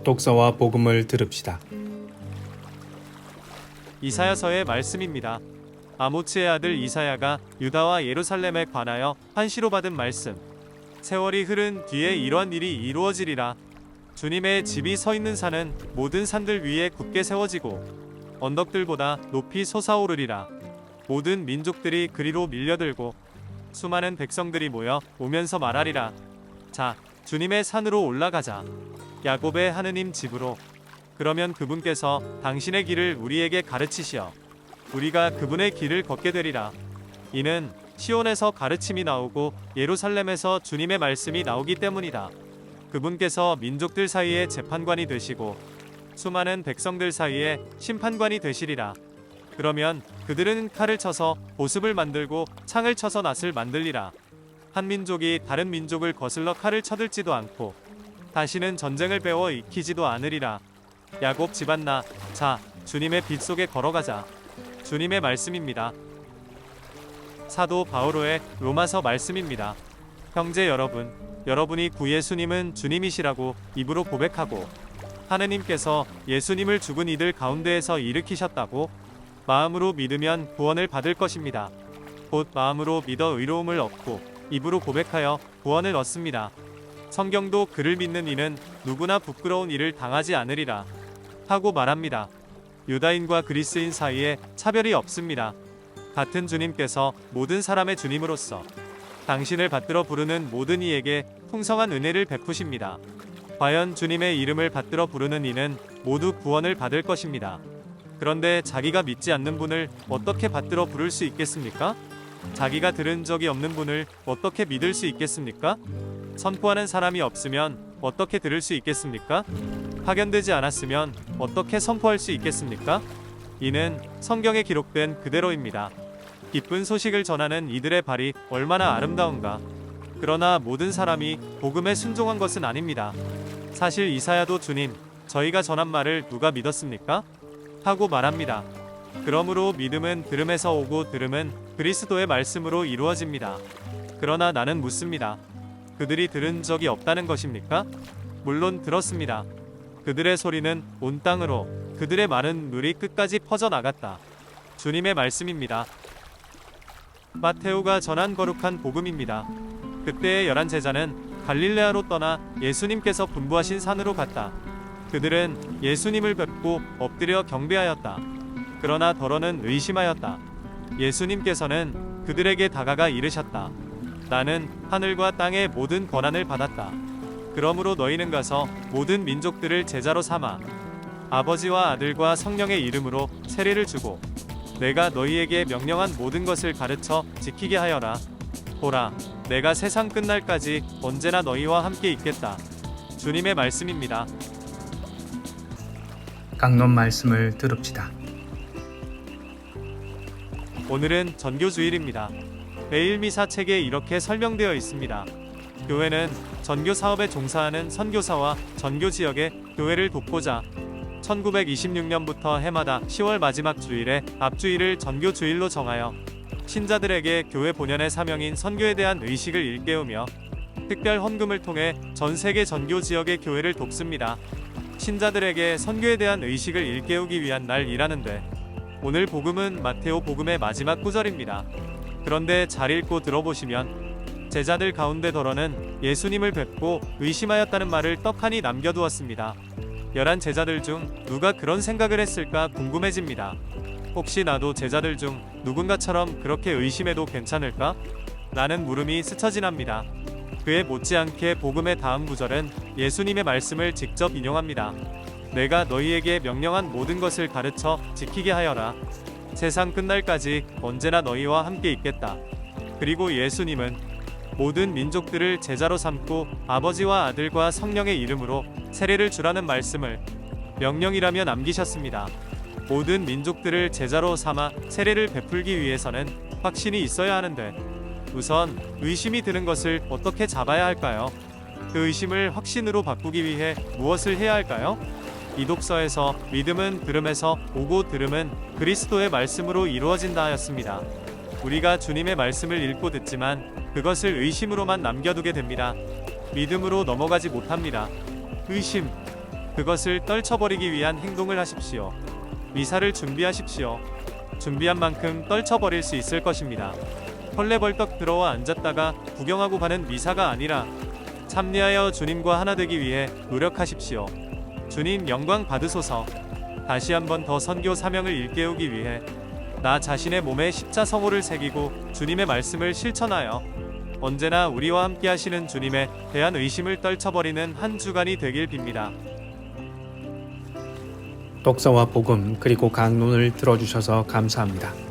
독서와 복음을 들읍시다. 이사야서의 말씀입니다. 아모츠의 아들 이사야가 유다와 예루살렘에 관하여 한시로 받은 말씀. 세월이 흐른 뒤에 이러한 일이 이루어지리라. 주님의 집이 서 있는 산은 모든 산들 위에 굳게 세워지고 언덕들보다 높이 솟아오르리라. 모든 민족들이 그리로 밀려들고 수많은 백성들이 모여 오면서 말하리라. 자, 주님의 산으로 올라가자. 야곱의 하느님 집으로. 그러면 그분께서 당신의 길을 우리에게 가르치시어 우리가 그분의 길을 걷게 되리라. 이는 시온에서 가르침이 나오고 예루살렘에서 주님의 말씀이 나오기 때문이다. 그분께서 민족들 사이에 재판관이 되시고 수많은 백성들 사이에 심판관이 되시리라. 그러면 그들은 칼을 쳐서 보습을 만들고 창을 쳐서 낫을 만들리라. 한 민족이 다른 민족을 거슬러 칼을 쳐들지도 않고 다시는 전쟁을 배워 익히지도 않으리라. 야곱 집안나, 자, 주님의 빛 속에 걸어가자. 주님의 말씀입니다. 사도 바오로의 로마서 말씀입니다. 형제 여러분, 여러분이 구 예수님은 주님이시라고 입으로 고백하고 하느님께서 예수님을 죽은 이들 가운데에서 일으키셨다고 마음으로 믿으면 구원을 받을 것입니다. 곧 마음으로 믿어 의로움을 얻고 입으로 고백하여 구원을 얻습니다. 성경도 그를 믿는 이는 누구나 부끄러운 일을 당하지 않으리라 하고 말합니다. 유다인과 그리스인 사이에 차별이 없습니다. 같은 주님께서 모든 사람의 주님으로서 당신을 받들어 부르는 모든 이에게 풍성한 은혜를 베푸십니다. 과연 주님의 이름을 받들어 부르는 이는 모두 구원을 받을 것입니다. 그런데 자기가 믿지 않는 분을 어떻게 받들어 부를 수 있겠습니까? 자기가 들은 적이 없는 분을 어떻게 믿을 수 있겠습니까? 선포하는 사람이 없으면 어떻게 들을 수 있겠습니까? 파견되지 않았으면 어떻게 선포할 수 있겠습니까? 이는 성경에 기록된 그대로입니다. 기쁜 소식을 전하는 이들의 발이 얼마나 아름다운가. 그러나 모든 사람이 복음에 순종한 것은 아닙니다. 사실 이사야도 주님, 저희가 전한 말을 누가 믿었습니까? 하고 말합니다. 그러므로 믿음은 들음에서 오고 들음은 그리스도의 말씀으로 이루어집니다. 그러나 나는 묻습니다. 그들이 들은 적이 없다는 것입니까? 물론 들었습니다. 그들의 소리는 온 땅으로, 그들의 말은 누리 끝까지 퍼져나갔다. 주님의 말씀입니다. 마테오가 전한 거룩한 복음입니다. 그때의 11 제자는 갈릴레아로 떠나 예수님께서 분부하신 산으로 갔다. 그들은 예수님을 뵙고 엎드려 경배하였다. 그러나 더러는 의심하였다. 예수님께서는 그들에게 다가가 이르셨다. 나는 하늘과 땅의 모든 권한을 받았다. 그러므로 너희는 가서 모든 민족들을 제자로 삼아 아버지와 아들과 성령의 이름으로 세례를 주고 내가 너희에게 명령한 모든 것을 가르쳐 지키게 하여라. 보라, 내가 세상 끝날까지 언제나 너희와 함께 있겠다. 주님의 말씀입니다. 강론 말씀을 들읍시다. 오늘은 전교주일입니다. 매일 미사 책에 이렇게 설명되어 있습니다. 교회는 전교 사업에 종사하는 선교사와 전교 지역의 교회를 돕고자 1926년부터 해마다 10월 마지막 주일에 앞주일을 전교주일로 정하여 신자들에게 교회 본연의 사명인 선교에 대한 의식을 일깨우며 특별 헌금을 통해 전 세계 전교 지역의 교회를 돕습니다. 신자들에게 선교에 대한 의식을 일깨우기 위한 날이라는데 오늘 복음은 마테오 복음의 마지막 구절입니다. 그런데 잘 읽고 들어보시면 제자들 가운데 더러는 예수님을 뵙고 의심하였다는 말을 떡하니 남겨두었습니다. 11 제자들 중 누가 그런 생각을 했을까 궁금해집니다. 혹시 나도 제자들 중 누군가처럼 그렇게 의심해도 괜찮을까? 라는 물음이 스쳐 지납니다. 그에 못지않게 복음의 다음 구절은 예수님의 말씀을 직접 인용합니다. 내가 너희에게 명령한 모든 것을 가르쳐 지키게 하여라. 세상 끝날까지 언제나 너희와 함께 있겠다. 그리고 예수님은 모든 민족들을 제자로 삼고 아버지와 아들과 성령의 이름으로 세례를 주라는 말씀을 명령이라며 남기셨습니다. 모든 민족들을 제자로 삼아 세례를 베풀기 위해서는 확신이 있어야 하는데 우선 의심이 드는 것을 어떻게 잡아야 할까요? 그 의심을 확신으로 바꾸기 위해 무엇을 해야 할까요? 이 독서에서 믿음은 들음에서 오고 들음은 그리스도의 말씀으로 이루어진다 하였습니다. 우리가 주님의 말씀을 읽고 듣지만 그것을 의심으로만 남겨두게 됩니다. 믿음으로 넘어가지 못합니다. 의심. 그것을 떨쳐버리기 위한 행동을 하십시오. 미사를 준비하십시오. 준비한 만큼 떨쳐버릴 수 있을 것입니다. 헐레벌떡 들어와 앉았다가 구경하고 가는 미사가 아니라 참리하여 주님과 하나 되기 위해 노력하십시오. 주님 영광 받으소서. 다시 한번 더 선교 사명을 일깨우기 위해 나 자신의 몸에 십자성호를 새기고 주님의 말씀을 실천하여 언제나 우리와 함께 하시는 주님에 대한 의심을 떨쳐버리는 한 주간이 되길 빕니다. 독서와 복음 그리고 강론을 들어주셔서 감사합니다.